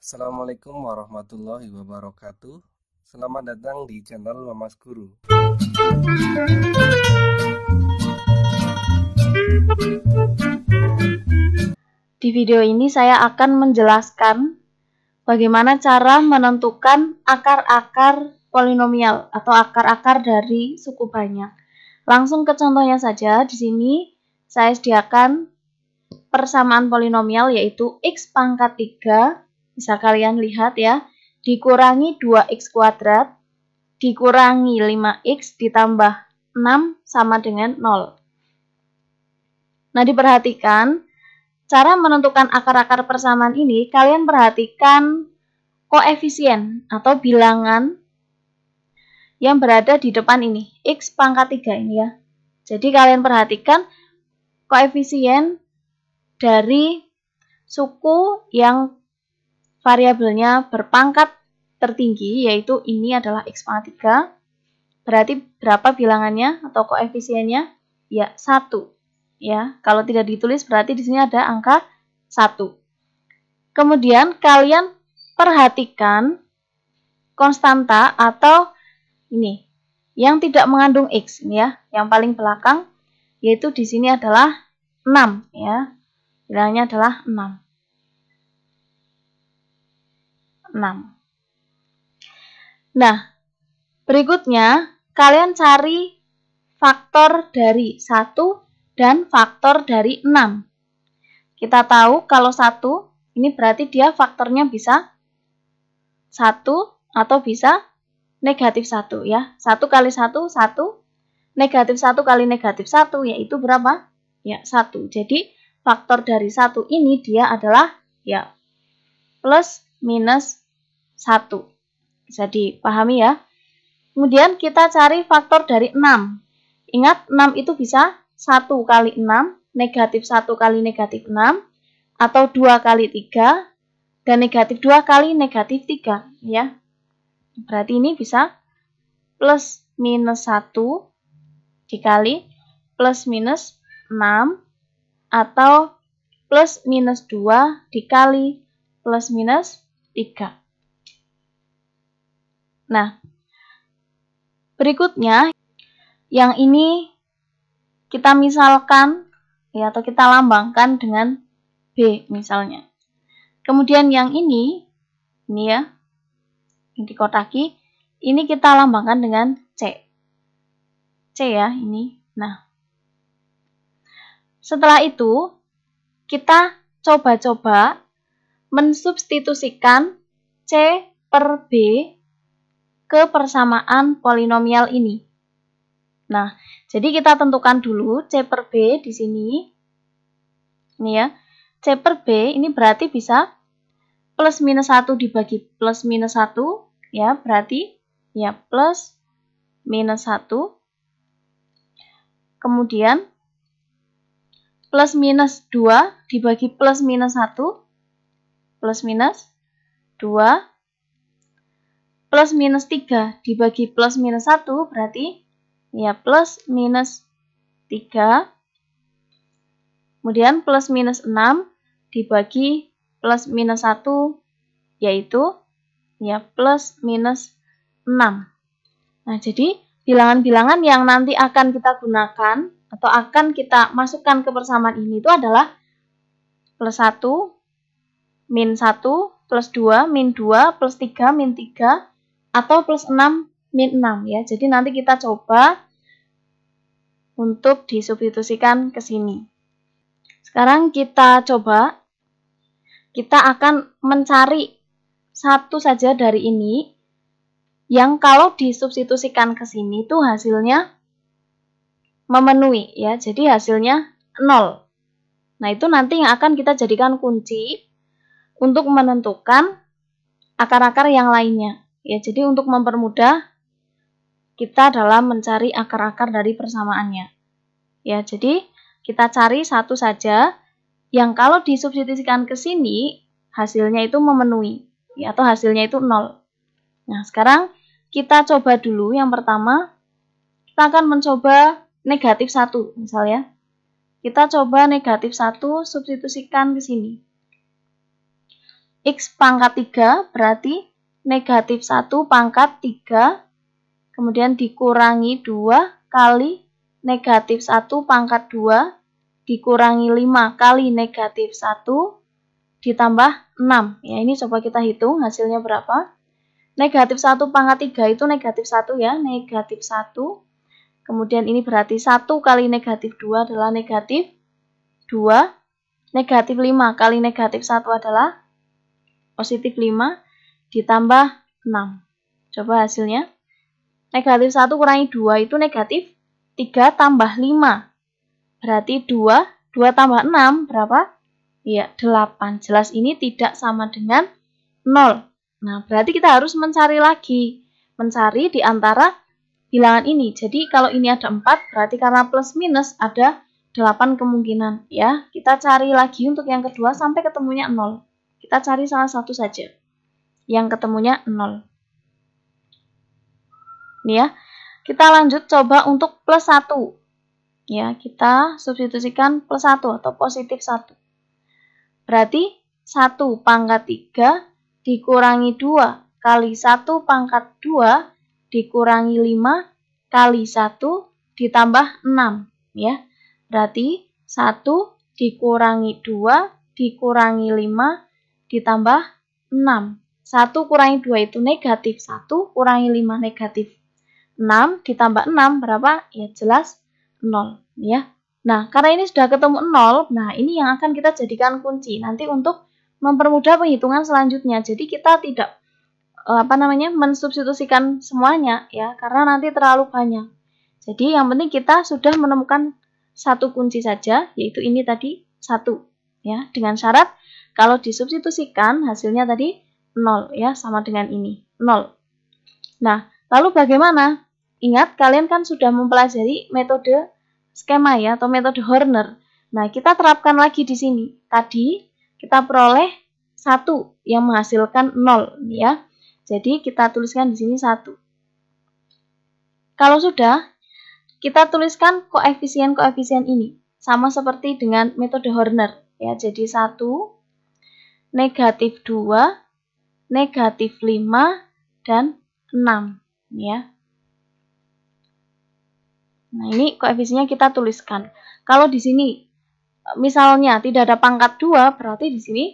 Assalamualaikum warahmatullahi wabarakatuh. Selamat datang di channel Mamas Guru. Di video ini saya akan menjelaskan bagaimana cara menentukan akar-akar polinomial atau akar-akar dari suku banyak. Langsung ke contohnya saja. Di sini saya sediakan persamaan polinomial yaitu x pangkat 3, bisa kalian lihat ya, dikurangi 2x kuadrat, dikurangi 5x ditambah 6 sama dengan 0. Nah, diperhatikan cara menentukan akar-akar persamaan ini, kalian perhatikan koefisien atau bilangan yang berada di depan ini, x pangkat 3 ini ya. Jadi kalian perhatikan koefisien dari suku yang variabelnya berpangkat tertinggi, yaitu ini adalah x pangkat 3. Berarti berapa bilangannya atau koefisiennya? Ya, 1. Ya, kalau tidak ditulis berarti di sini ada angka 1. Kemudian kalian perhatikan konstanta atau ini yang tidak mengandung x ini ya, yang paling belakang, yaitu di sini adalah 6 ya. Bilangnya adalah 6. Nah, berikutnya kalian cari faktor dari 1 dan faktor dari 6. Kita tahu kalau 1 ini berarti dia faktornya bisa 1 atau bisa negatif 1 ya. 1 kali 1, 1. Negatif 1 kali negatif 1 yaitu berapa? Ya, 1. Jadi faktor dari 1 ini dia adalah ya plus minus 1. Bisa dipahami ya. Kemudian kita cari faktor dari 6. Ingat 6 itu bisa 1 kali 6, negatif 1 kali negatif 6, atau 2 kali 3, dan negatif 2 kali negatif 3 ya. Berarti ini bisa plus minus 1 dikali plus minus 6 atau plus minus 2 dikali plus minus 3. Nah, berikutnya yang ini kita misalkan ya, atau kita lambangkan dengan B misalnya. Kemudian yang ini ya, yang dikotaki, ini kita lambangkan dengan C. C ya, ini. Nah, setelah itu kita coba-coba mensubstitusikan C per B ke persamaan polinomial ini. Nah, jadi kita tentukan dulu C per B di sini. Ini ya. C per B ini berarti bisa plus minus 1 dibagi plus minus 1 ya, berarti ya plus minus 1. Kemudian plus minus 2 dibagi plus minus 1, plus minus 2. Plus minus 3 dibagi plus minus 1 berarti ya plus minus 3. Kemudian plus minus 6 dibagi plus minus 1 yaitu ya plus minus 6. Nah, jadi bilangan-bilangan yang nanti akan kita gunakan atau akan kita masukkan ke persamaan ini itu adalah plus 1, min 1, plus 2, min 2, plus 3, min 3, atau plus 6, min 6 ya. Jadi nanti kita coba untuk disubstitusikan ke sini. Sekarang kita coba, kita akan mencari satu saja dari ini yang kalau disubstitusikan ke sini itu hasilnya memenuhi ya. Jadi hasilnya 0. Nah, itu nanti yang akan kita jadikan kunci untuk menentukan akar-akar yang lainnya. Ya, jadi untuk mempermudah kita dalam mencari akar-akar dari persamaannya. Ya, jadi kita cari satu saja yang kalau disubstitusikan ke sini hasilnya itu memenuhi ya, atau hasilnya itu 0. Nah, sekarang kita coba dulu yang pertama. Kita akan mencoba negatif 1 misalnya. Kita coba negatif 1 substitusikan ke sini. X pangkat 3 berarti negatif 1 pangkat 3, kemudian dikurangi 2 kali negatif 1 pangkat 2, dikurangi 5 kali negatif 1, ditambah 6. Ya, ini coba kita hitung hasilnya berapa. Negatif 1 pangkat 3 itu negatif 1 ya, negatif 1. Kemudian ini berarti 1 kali negatif 2 adalah negatif 2. Negatif 5 kali negatif 1 adalah positif 5, ditambah 6. Coba hasilnya. Negatif 1 kurangi 2 itu negatif 3 tambah 5. Berarti 2 tambah 6 berapa? Ya, 8. Jelas ini tidak sama dengan 0. Nah, berarti kita harus mencari lagi. Mencari di antara bilangan ini. Jadi, kalau ini ada 4, berarti karena plus minus ada 8 kemungkinan. Ya, kita cari lagi untuk yang kedua sampai ketemunya 0. Kita cari salah satu saja. Yang ketemunya 0. Ini ya. Kita lanjut coba untuk plus 1. Ya, kita substitusikan plus 1 atau positif 1. Berarti 1 pangkat 3 dikurangi 2 kali 1 pangkat 2 dikurangi 5 kali 1 ditambah 6. Ya, berarti 1 dikurangi 2 dikurangi 5 ditambah 6. 1 kurangi 2 itu negatif 1, kurangi 5 negatif 6, ditambah 6 berapa? Ya jelas 0. Ya. Nah, karena ini sudah ketemu 0, nah ini yang akan kita jadikan kunci nanti untuk mempermudah penghitungan selanjutnya. Jadi kita tidak mensubstitusikan semuanya ya, karena nanti terlalu banyak. Jadi yang penting kita sudah menemukan satu kunci saja, yaitu ini tadi 1 ya, dengan syarat kalau disubstitusikan hasilnya tadi 0 ya, sama dengan ini 0. Nah, lalu bagaimana? Ingat, kalian kan sudah mempelajari metode skema ya, atau metode Horner. Nah, kita terapkan lagi di sini. Tadi kita peroleh 1 yang menghasilkan 0 ya. Jadi kita tuliskan di sini 1. Kalau sudah, kita tuliskan koefisien-koefisien ini. Sama seperti dengan metode Horner ya. Jadi 1, negatif 2, negatif 5, dan 6 ya. Nah, ini koefisiennya kita tuliskan. Kalau di sini misalnya tidak ada pangkat 2, berarti di sini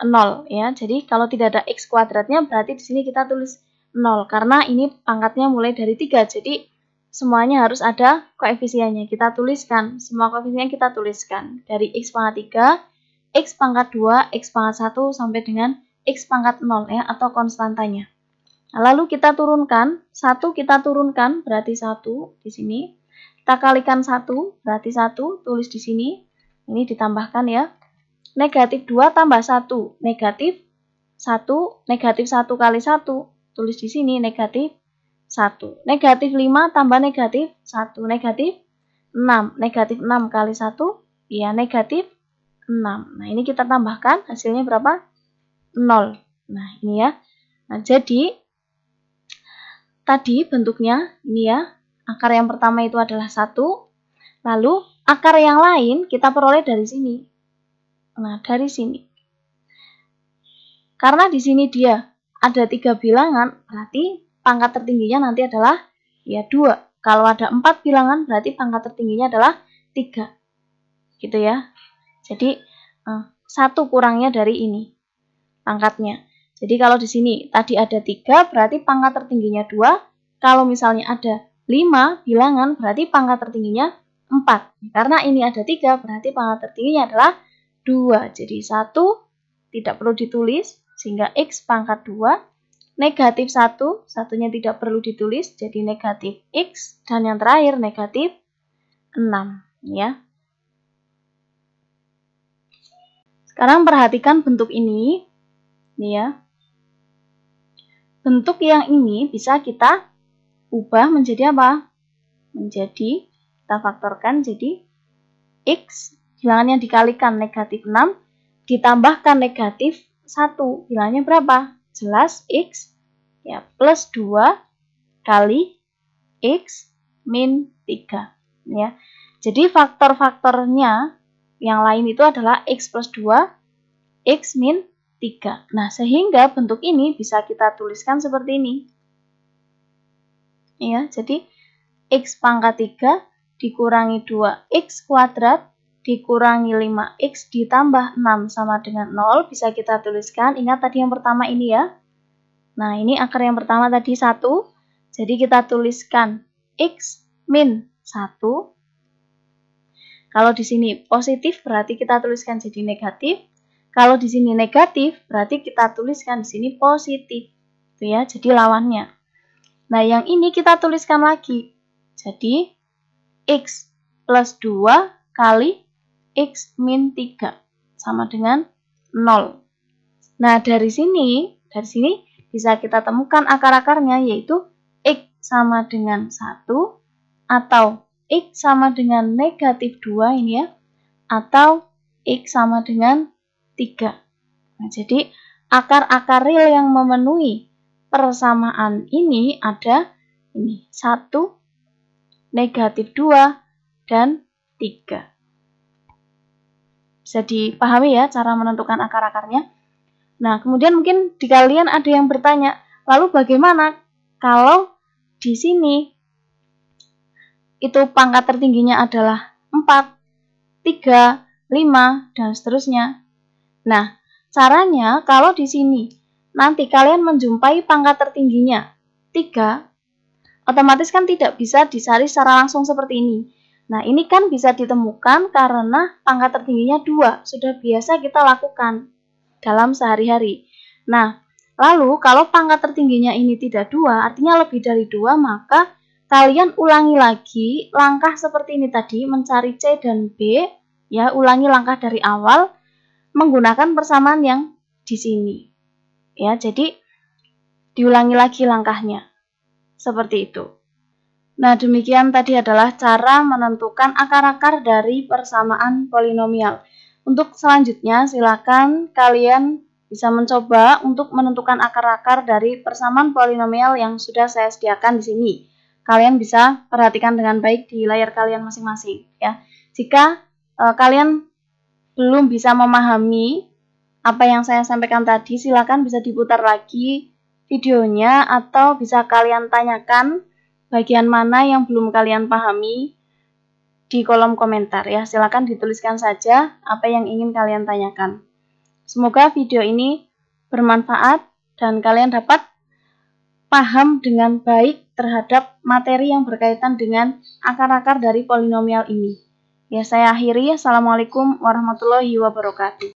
0 ya. Jadi kalau tidak ada x kuadratnya, berarti di sini kita tulis 0 karena ini pangkatnya mulai dari 3. Jadi semuanya harus ada koefisiennya. Kita tuliskan, semua koefisiennya kita tuliskan. Dari x pangkat 3, x pangkat 2, x pangkat 1 sampai dengan x pangkat 0 ya, atau konstantanya. Nah, lalu kita turunkan, 1 kita turunkan berarti 1 di sini. Kita kalikan 1 berarti 1, tulis di sini. Ini ditambahkan ya. Negatif 2 tambah 1, negatif 1, negatif 1 kali 1, tulis di sini negatif 1. Negatif 5 tambah negatif 1, negatif 6. Negatif 6 kali 1, ya negatif 6. Nah, ini kita tambahkan, hasilnya berapa? 0. Nah, ini ya. Nah, jadi tadi bentuknya ini ya, akar yang pertama itu adalah 1, lalu akar yang lain kita peroleh dari sini. Nah, dari sini. Karena di sini dia ada 3 bilangan, berarti pangkat tertingginya nanti adalah ya 2. Kalau ada 4 bilangan, berarti pangkat tertingginya adalah 3. Gitu ya. Jadi 1 kurangnya dari ini pangkatnya. Jadi kalau di sini tadi ada 3, berarti pangkat tertingginya 2. Kalau misalnya ada 5 bilangan, berarti pangkat tertingginya 4. Karena ini ada 3, berarti pangkat tertingginya adalah 2. Jadi 1 tidak perlu ditulis, sehingga x pangkat 2. Negatif 1, satunya tidak perlu ditulis, jadi negatif x. Dan yang terakhir negatif 6. Ya. Sekarang perhatikan bentuk ini. Nih ya. Bentuk yang ini bisa kita ubah menjadi apa? Menjadi, kita faktorkan jadi x, bilangan yang dikalikan negatif 6, ditambahkan negatif 1, bilangnya berapa? Jelas x ya plus 2 kali x min 3 ya. Jadi faktor-faktornya yang lain itu adalah X plus 2, X min 3. Nah, sehingga bentuk ini bisa kita tuliskan seperti ini. Ya, jadi X pangkat 3 dikurangi 2X kuadrat dikurangi 5X ditambah 6 sama dengan 0. Bisa kita tuliskan, ingat tadi yang pertama ini ya. Nah, ini akar yang pertama tadi 1. Jadi kita tuliskan X min 1. Kalau di sini positif berarti kita tuliskan jadi negatif. Kalau di sini negatif berarti kita tuliskan di sini positif. Itu ya, jadi lawannya. Nah, yang ini kita tuliskan lagi. Jadi X plus 2 kali X min 3 sama dengan 0. Nah, dari sini bisa kita temukan akar-akarnya, yaitu X sama dengan 1 atau X sama dengan negatif 2 ini ya, atau X sama dengan 3. Nah, jadi akar-akar real yang memenuhi persamaan ini ada ini 1, negatif 2, dan 3. Bisa dipahami ya cara menentukan akar-akarnya. Nah, kemudian mungkin di kalian ada yang bertanya, lalu bagaimana kalau di sini itu pangkat tertingginya adalah 4, 3, 5, dan seterusnya. Nah, caranya kalau di sini nanti kalian menjumpai pangkat tertingginya 3, otomatis kan tidak bisa dicari secara langsung seperti ini. Nah, ini kan bisa ditemukan karena pangkat tertingginya 2, sudah biasa kita lakukan dalam sehari-hari. Nah, lalu kalau pangkat tertingginya ini tidak 2, artinya lebih dari 2, maka kalian ulangi lagi langkah seperti ini tadi, mencari C dan B, ya, ulangi langkah dari awal menggunakan persamaan yang di sini. Ya, jadi diulangi lagi langkahnya. Seperti itu. Nah, demikian tadi adalah cara menentukan akar-akar dari persamaan polinomial. Untuk selanjutnya, silakan kalian bisa mencoba untuk menentukan akar-akar dari persamaan polinomial yang sudah saya sediakan di sini. Kalian bisa perhatikan dengan baik di layar kalian masing-masing. Ya. Jika kalian belum bisa memahami apa yang saya sampaikan tadi, silakan bisa diputar lagi videonya atau bisa kalian tanyakan bagian mana yang belum kalian pahami di kolom komentar ya. Silakan dituliskan saja apa yang ingin kalian tanyakan. Semoga video ini bermanfaat dan kalian dapat paham dengan baik terhadap materi yang berkaitan dengan akar-akar dari polinomial ini. Ya, saya akhiri. Assalamualaikum warahmatullahi wabarakatuh.